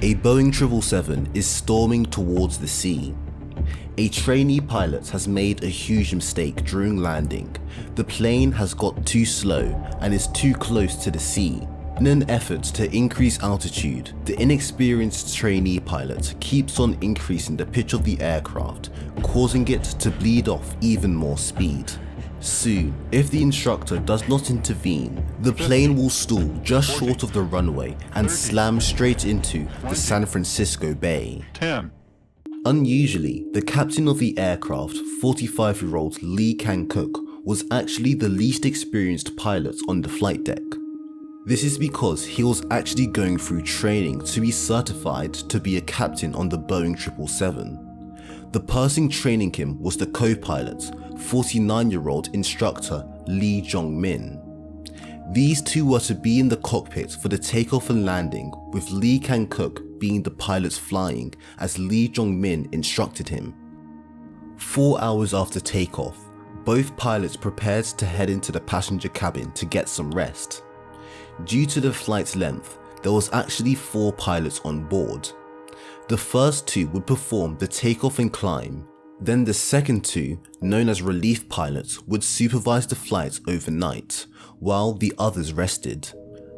A Boeing 777 is storming towards the sea. A trainee pilot has made a huge mistake during landing. The plane has got too slow and is too close to the sea. In an effort to increase altitude, the inexperienced trainee pilot keeps on increasing the pitch of the aircraft, causing it to bleed off even more speed. Soon, if the instructor does not intervene, the plane will stall just short of the runway and slam straight into the San Francisco Bay. 10. Unusually, the captain of the aircraft, 45-year-old Lee Kang-cook, was actually the least experienced pilot on the flight deck. This is because he was actually going through training to be certified to be a captain on the Boeing 777. The person training him was the co-pilot, 49-year-old instructor Lee Jong-min. These two were to be in the cockpit for the takeoff and landing, with Lee Kang-cook being the pilot flying as Lee Jong-min instructed him. 4 hours after takeoff, both pilots prepared to head into the passenger cabin to get some rest. Due to the flight's length, there was actually 4 pilots on board. The first 2 would perform the takeoff and climb, then the second 2, known as relief pilots, would supervise the flight overnight, while the others rested.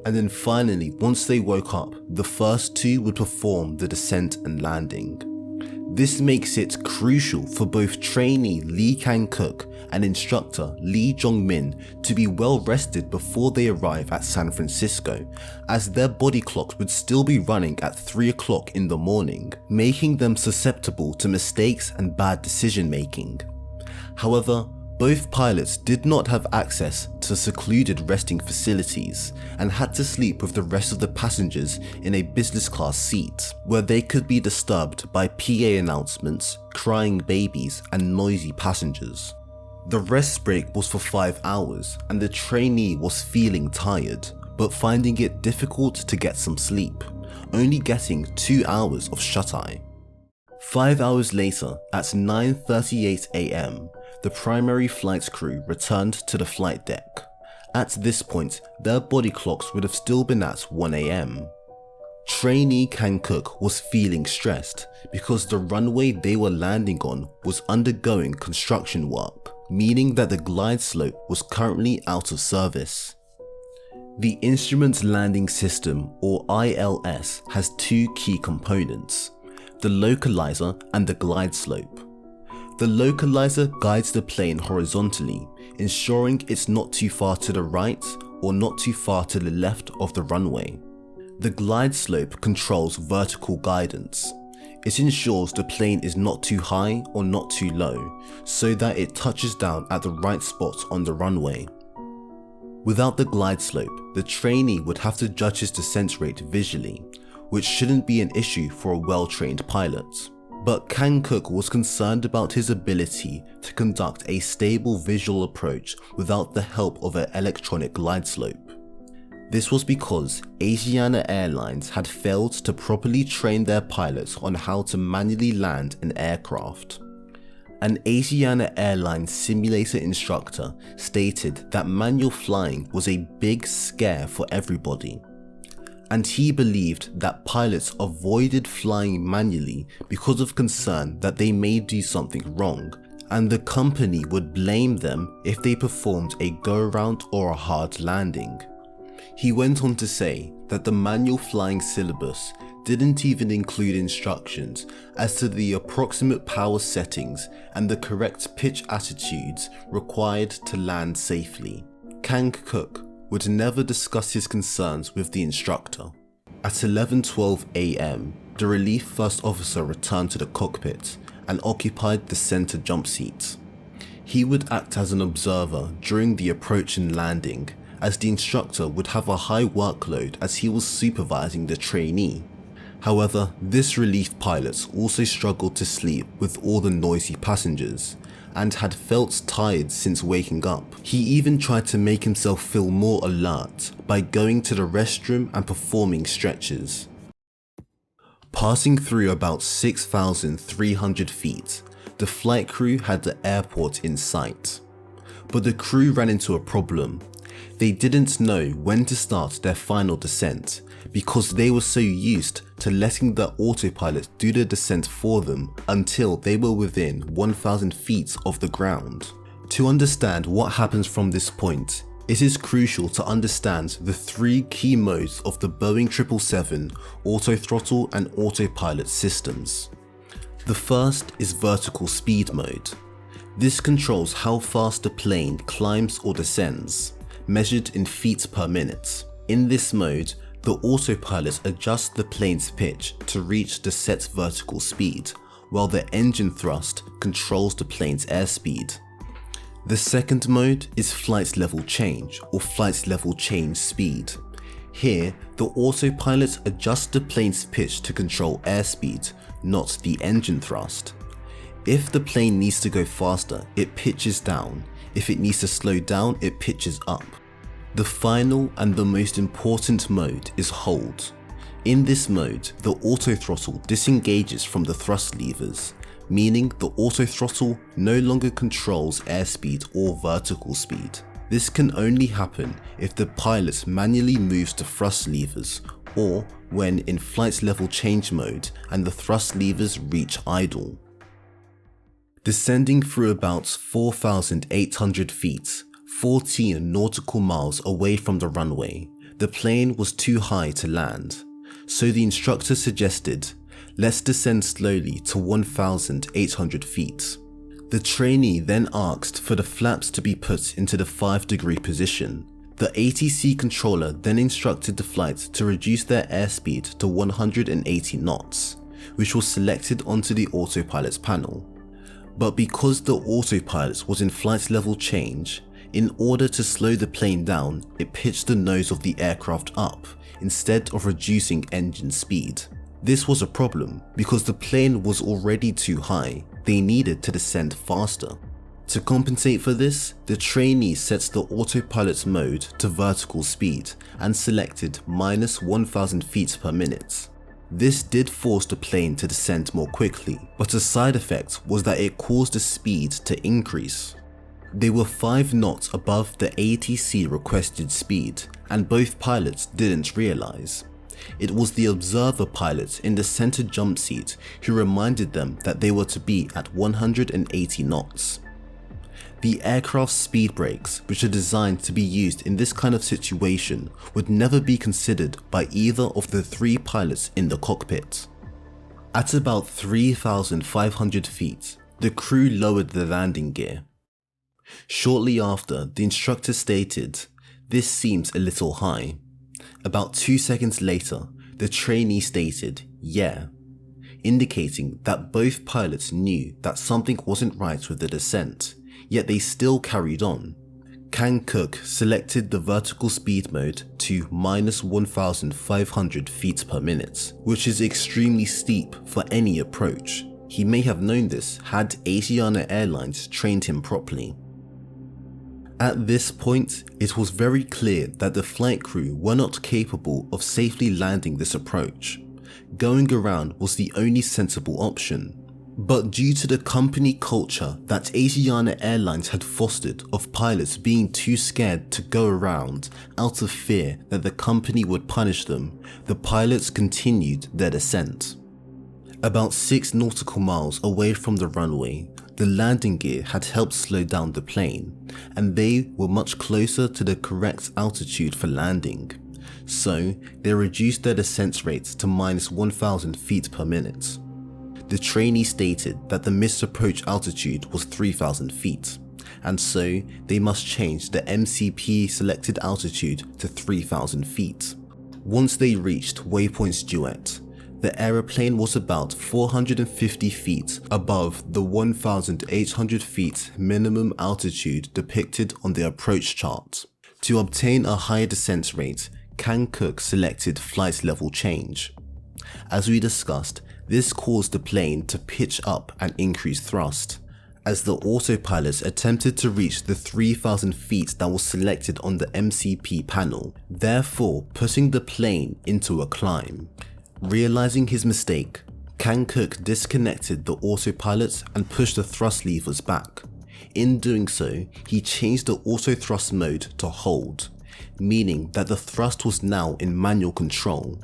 And then finally, once they woke up, the first 2 would perform the descent and landing. This makes it crucial for both trainee Lee Kang-cook and instructor Lee Jong-min to be well rested before they arrive at San Francisco, as their body clocks would still be running at 3 o'clock in the morning, making them susceptible to mistakes and bad decision making. However, both pilots did not have access to secluded resting facilities and had to sleep with the rest of the passengers in a business class seat, where they could be disturbed by PA announcements, crying babies and noisy passengers. The rest break was for 5 hours and the trainee was feeling tired, but finding it difficult to get some sleep, only getting 2 hours of shut-eye. 5 hours later, at 9:38 AM, the primary flight crew returned to the flight deck. At this point, their body clocks would have still been at 1 AM. Trainee Kang-cook was feeling stressed because the runway they were landing on was undergoing construction work, meaning that the glide slope was currently out of service. The Instrument Landing System, or ILS, has 2 key components: the localizer and the glide slope. The localizer guides the plane horizontally, ensuring it's not too far to the right or not too far to the left of the runway. The glide slope controls vertical guidance. It ensures the plane is not too high or not too low, so that it touches down at the right spot on the runway. Without the glide slope, the trainee would have to judge his descent rate visually, which shouldn't be an issue for a well-trained pilot. But Kang-cook was concerned about his ability to conduct a stable visual approach without the help of an electronic glide slope. This was because Asiana Airlines had failed to properly train their pilots on how to manually land an aircraft. An Asiana Airlines simulator instructor stated that manual flying was a big scare for everybody, and he believed that pilots avoided flying manually because of concern that they may do something wrong, and the company would blame them if they performed a go-around or a hard landing. He went on to say that the manual flying syllabus didn't even include instructions as to the approximate power settings and the correct pitch attitudes required to land safely. Kang-cook would never discuss his concerns with the instructor. At 11:12 AM, the relief first officer returned to the cockpit and occupied the center jump seat. He would act as an observer during the approach and landing, as the instructor would have a high workload as he was supervising the trainee. However, this relief pilot also struggled to sleep with all the noisy passengers, and had felt tired since waking up. He even tried to make himself feel more alert by going to the restroom and performing stretches. Passing through about 6,300 feet, the flight crew had the airport in sight. But the crew ran into a problem. They didn't know when to start their final descent because they were so used to letting the autopilot do the descent for them until they were within 1,000 feet of the ground. To understand what happens from this point, it is crucial to understand the three key modes of the Boeing 777 autothrottle and autopilot systems. The first is vertical speed mode. This controls how fast the plane climbs or descends, measured in feet per minute. In this mode, the autopilot adjusts the plane's pitch to reach the set vertical speed, while the engine thrust controls the plane's airspeed. The second mode is flight level change or flight level change speed. Here, the autopilot adjusts the plane's pitch to control airspeed, not the engine thrust. If the plane needs to go faster, it pitches down. If it needs to slow down, it pitches up. The final and the most important mode is hold. In this mode, the autothrottle disengages from the thrust levers, meaning the autothrottle no longer controls airspeed or vertical speed. This can only happen if the pilot manually moves the thrust levers or when in flight level change mode and the thrust levers reach idle. Descending through about 4,800 feet, 14 nautical miles away from the runway, the plane was too high to land, so the instructor suggested, let's descend slowly to 1,800 feet. The trainee then asked for the flaps to be put into the 5-degree position. The ATC controller then instructed the flight to reduce their airspeed to 180 knots, which was selected onto the autopilot's panel. But because the autopilot was in flight level change, in order to slow the plane down, it pitched the nose of the aircraft up instead of reducing engine speed. This was a problem because the plane was already too high. They needed to descend faster. To compensate for this, the trainee sets the autopilot mode to vertical speed and selected -1,000 feet per minute. This did force the plane to descend more quickly, but a side effect was that it caused the speed to increase. They were 5 knots above the ATC requested speed, and both pilots didn't realize. It was the observer pilot in the center jump seat who reminded them that they were to be at 180 knots. The aircraft's speed brakes, which are designed to be used in this kind of situation, would never be considered by either of the 3 pilots in the cockpit. At about 3,500 feet, the crew lowered the landing gear. Shortly after, the instructor stated, "This seems a little high." About 2 seconds later, the trainee stated, "Yeah," indicating that both pilots knew that something wasn't right with the descent, yet they still carried on. Kang Cook selected the vertical speed mode to -1,500 feet per minute, which is extremely steep for any approach. He may have known this had Asiana Airlines trained him properly. At this point, it was very clear that the flight crew were not capable of safely landing this approach. Going around was the only sensible option. But due to the company culture that Asiana Airlines had fostered of pilots being too scared to go around out of fear that the company would punish them, the pilots continued their descent. About 6 nautical miles away from the runway, the landing gear had helped slow down the plane, and they were much closer to the correct altitude for landing. So they reduced their descent rates to -1,000 feet per minute. The trainee stated that the missed approach altitude was 3,000 feet, and so they must change the MCP selected altitude to 3,000 feet. Once they reached waypoint Duet, the aeroplane was about 450 feet above the 1,800 feet minimum altitude depicted on the approach chart. To obtain a higher descent rate, Kang Cook selected flight level change. As we discussed, this caused the plane to pitch up and increase thrust, as the autopilot attempted to reach the 3,000 feet that was selected on the MCP panel, therefore putting the plane into a climb. Realizing his mistake, Kang Cook disconnected the autopilot and pushed the thrust levers back. In doing so, he changed the auto thrust mode to hold. meaning that the thrust was now in manual control.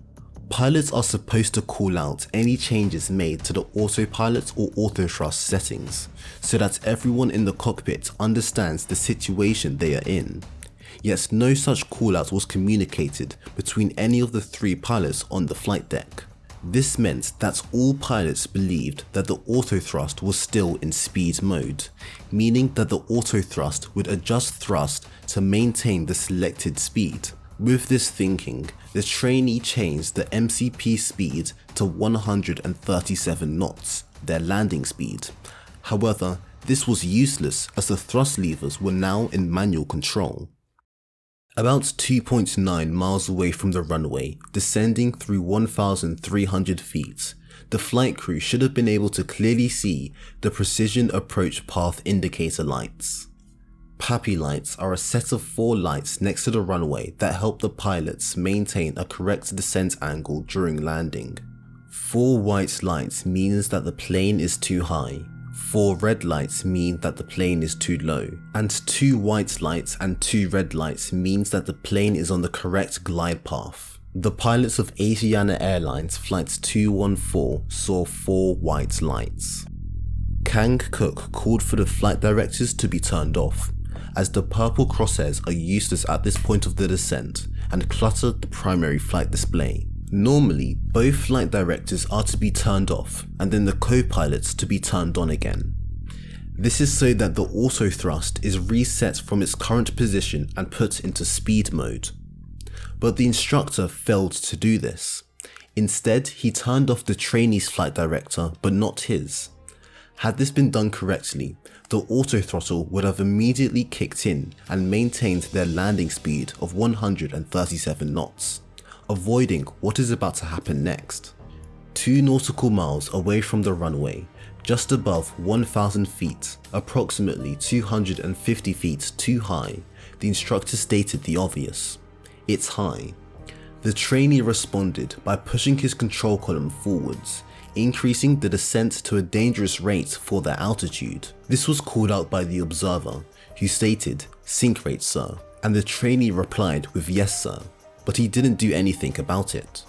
Pilots are supposed to call out any changes made to the autopilot or autothrust settings, so that everyone in the cockpit understands the situation they are in. Yet no such call out was communicated between any of the 3 pilots on the flight deck. This meant that all pilots believed that the autothrust was still in speed mode, meaning that the autothrust would adjust thrust to maintain the selected speed. With this thinking, the trainee changed the MCP speed to 137 knots, their landing speed. However, this was useless as the thrust levers were now in manual control. About 2.9 miles away from the runway, descending through 1,300 feet, the flight crew should have been able to clearly see the precision approach path indicator lights. PAPI lights are a set of 4 lights next to the runway that help the pilots maintain a correct descent angle during landing. 4 white lights means that the plane is too high, 4 red lights mean that the plane is too low, and 2 white lights and 2 red lights means that the plane is on the correct glide path. The pilots of Asiana Airlines Flight 214 saw 4 white lights. Kang Cook called for the flight directors to be turned off, as the purple crosshairs are useless at this point of the descent and clutter the primary flight display. Normally, both flight directors are to be turned off and then the co-pilots to be turned on again. This is so that the autothrust is reset from its current position and put into speed mode. But the instructor failed to do this. Instead, he turned off the trainee's flight director, but not his. Had this been done correctly, the autothrottle would have immediately kicked in and maintained their landing speed of 137 knots, avoiding what is about to happen next. 2 nautical miles away from the runway, just above 1,000 feet, approximately 250 feet too high, the instructor stated the obvious: it's high. The trainee responded by pushing his control column forwards, increasing the descent to a dangerous rate for their altitude. This was called out by the observer, who stated, "Sink rate, sir," and the trainee replied with "yes, sir," but he didn't do anything about it.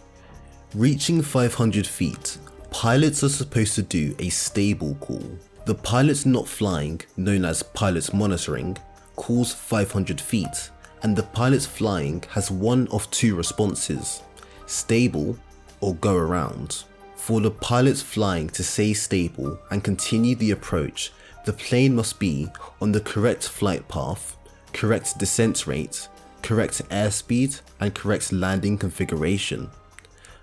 Reaching 500 feet, pilots are supposed to do a stable call. The pilot not flying, known as pilot monitoring, calls 500 feet, and the pilot flying has one of 2 responses: stable or go around. For the pilot flying to stay stable and continue the approach, the plane must be on the correct flight path, correct descent rate, correct airspeed, and correct landing configuration.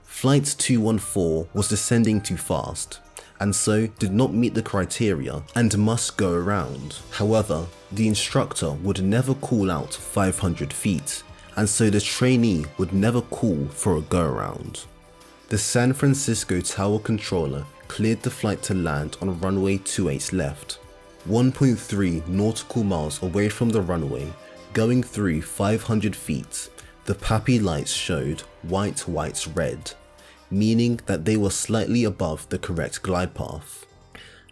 Flight 214 was descending too fast, and so did not meet the criteria and must go around. However, the instructor would never call out 500 feet, and so the trainee would never call for a go around. The San Francisco Tower controller cleared the flight to land on runway 28 left, 1.3 nautical miles away from the runway. Going through 500 feet, the PAPI lights showed white, white, red, meaning that they were slightly above the correct glide path.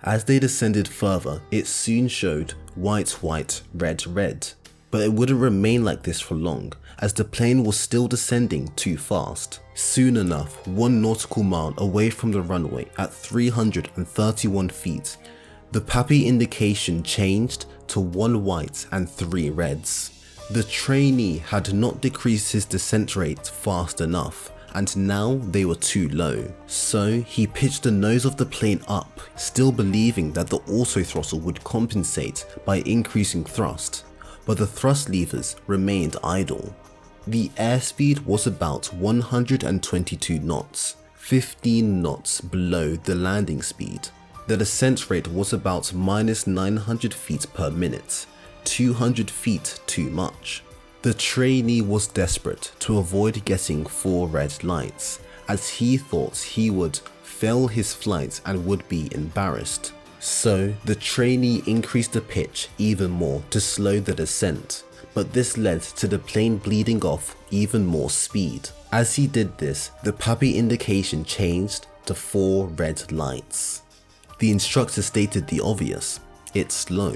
As they descended further, it soon showed white, white, red, red, but it wouldn't remain like this for long, as the plane was still descending too fast. Soon enough, 1 nautical mile away from the runway at 331 feet, the PAPI indication changed to 1 white and 3 reds. The trainee had not decreased his descent rate fast enough, and now they were too low. So he pitched the nose of the plane up, still believing that the autothrottle would compensate by increasing thrust, but the thrust levers remained idle. The airspeed was about 122 knots, 15 knots below the landing speed. The descent rate was about minus 900 feet per minute, 200 feet too much. The trainee was desperate to avoid getting 4 red lights, as he thought he would fail his flight and would be embarrassed. So the trainee increased the pitch even more to slow the descent, but this led to the plane bleeding off even more speed. As he did this, the PAPI indication changed to 4 red lights. The instructor stated the obvious: it's slow.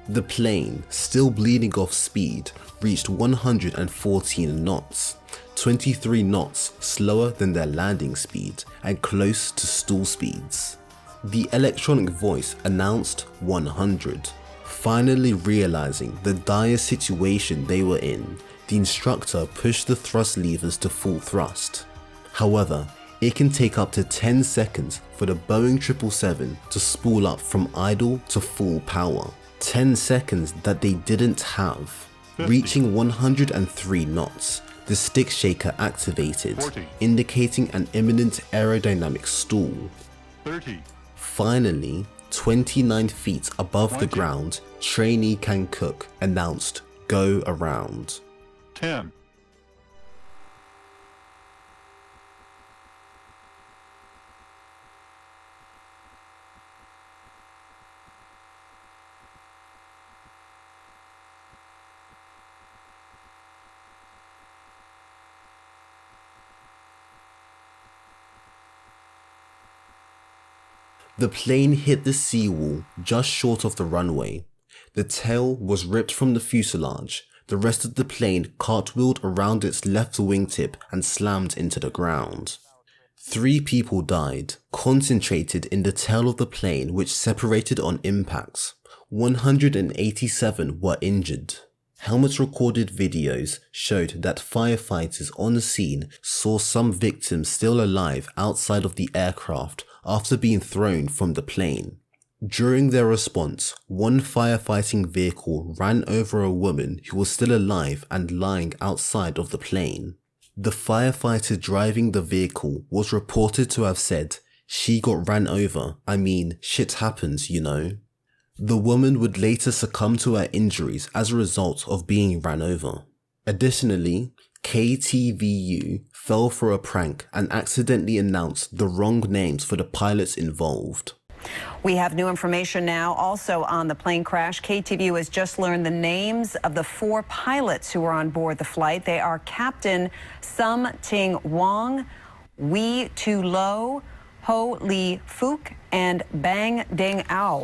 The plane, still bleeding off speed, reached 114 knots, 23 knots slower than their landing speed and close to stall speeds. The electronic voice announced 100. Finally realizing the dire situation they were in, the instructor pushed the thrust levers to full thrust. However, it can take up to 10 seconds for the Boeing 777 to spool up from idle to full power. 10 seconds that they didn't have. 50. Reaching 103 knots, the stick shaker activated, 40. indicating an imminent aerodynamic stall. 30. Finally, 29 feet above the 20. ground, Trainee can cook announced go around. 10. The plane hit the seawall just short of the runway. The tail was ripped from the fuselage. The rest of the plane cartwheeled around its left wingtip and slammed into the ground. 3 people died, concentrated in the tail of the plane which separated on impacts. 187 were injured. Helmet recorded videos showed that firefighters on the scene saw some victims still alive outside of the aircraft after being thrown from the plane. During their response, one firefighting vehicle ran over a woman who was still alive and lying outside of the plane. The firefighter driving the vehicle was reported to have said, "She got ran over, I mean, shit happens, you know." The woman would later succumb to her injuries as a result of being ran over. Additionally, KTVU fell for a prank and accidentally announced the wrong names for the pilots involved. We have new information now also on the plane crash. KTVU has just learned the names of the 4 pilots who were on board the flight. They are Captain Sum Ting Wong, Wee Tu Lo, Ho Lee Fook, and Bang Ding Ao.